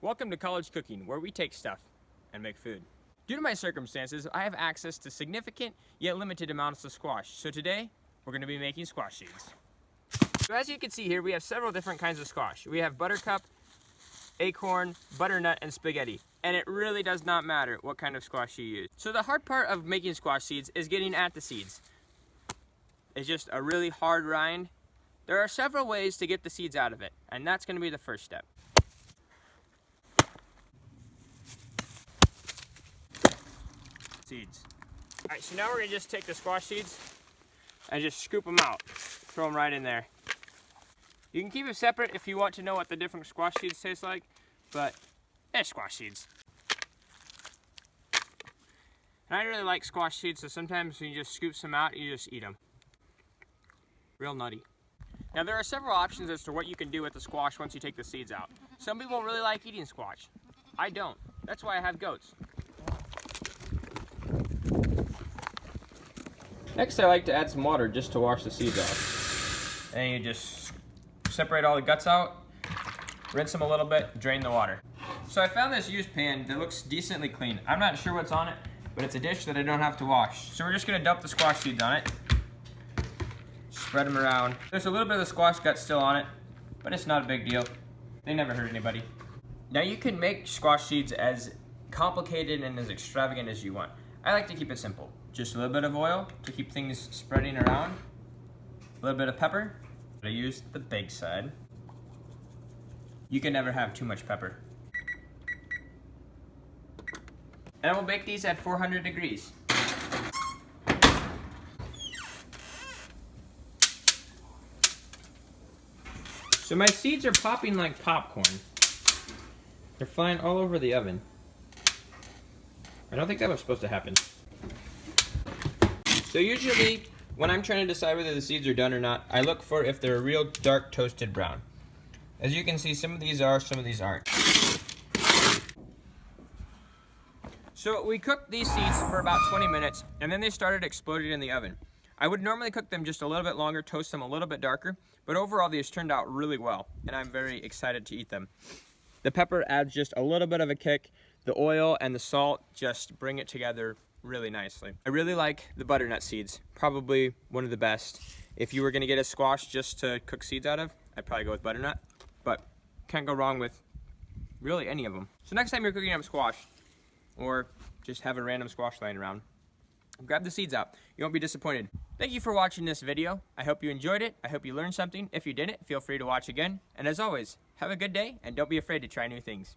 Welcome to College Cooking, where we take stuff and make food. Due to my circumstances, I have access to significant yet limited amounts of squash. So today, we're going to be making squash seeds. So as you can see here, we have several different kinds of squash. We have buttercup, acorn, butternut, and spaghetti. And it really does not matter what kind of squash you use. So the hard part of making squash seeds is getting at the seeds. It's just a really hard rind. There are several ways to get the seeds out of it, and that's going to be the first step. Seeds. Alright, so now we're going to just take the squash seeds and just scoop them out. Throw them right in there. You can keep it separate if you want to know what the different squash seeds taste like, but they're squash seeds. And I really like squash seeds, so sometimes when you just scoop some out, you just eat them. Real nutty. Now there are several options as to what you can do with the squash once you take the seeds out. Some people really like eating squash. I don't. That's why I have goats. Next, I like to add some water just to wash the seeds off. And you just separate all the guts out, rinse them a little bit, drain the water. So I found this used pan that looks decently clean. I'm not sure what's on it, but it's a dish that I don't have to wash. So we're just gonna dump the squash seeds on it. Spread them around. There's a little bit of the squash gut still on it, but it's not a big deal. They never hurt anybody. Now you can make squash seeds as complicated and as extravagant as you want. I like to keep it simple. Just a little bit of oil to keep things spreading around. A little bit of pepper. I use the big side. You can never have too much pepper. And I will bake these at 400 degrees. So my seeds are popping like popcorn. They're flying all over the oven. I don't think that was supposed to happen. So usually, when I'm trying to decide whether the seeds are done or not, I look for if they're a real dark toasted brown. As you can see, some of these are, some of these aren't. So we cooked these seeds for about 20 minutes, and then they started exploding in the oven. I would normally cook them just a little bit longer, toast them a little bit darker, but overall these turned out really well, and I'm very excited to eat them. The pepper adds just a little bit of a kick. The oil and the salt just bring it together really nicely. I really like the butternut seeds, probably one of the best. If you were gonna get a squash just to cook seeds out of, I'd probably go with butternut, but can't go wrong with really any of them. So next time you're cooking up squash, or just have a random squash laying around, grab the seeds out. You won't be disappointed. Thank you for watching this video. I hope you enjoyed it. I hope you learned something. If you didn't, feel free to watch again. And as always, have a good day and don't be afraid to try new things.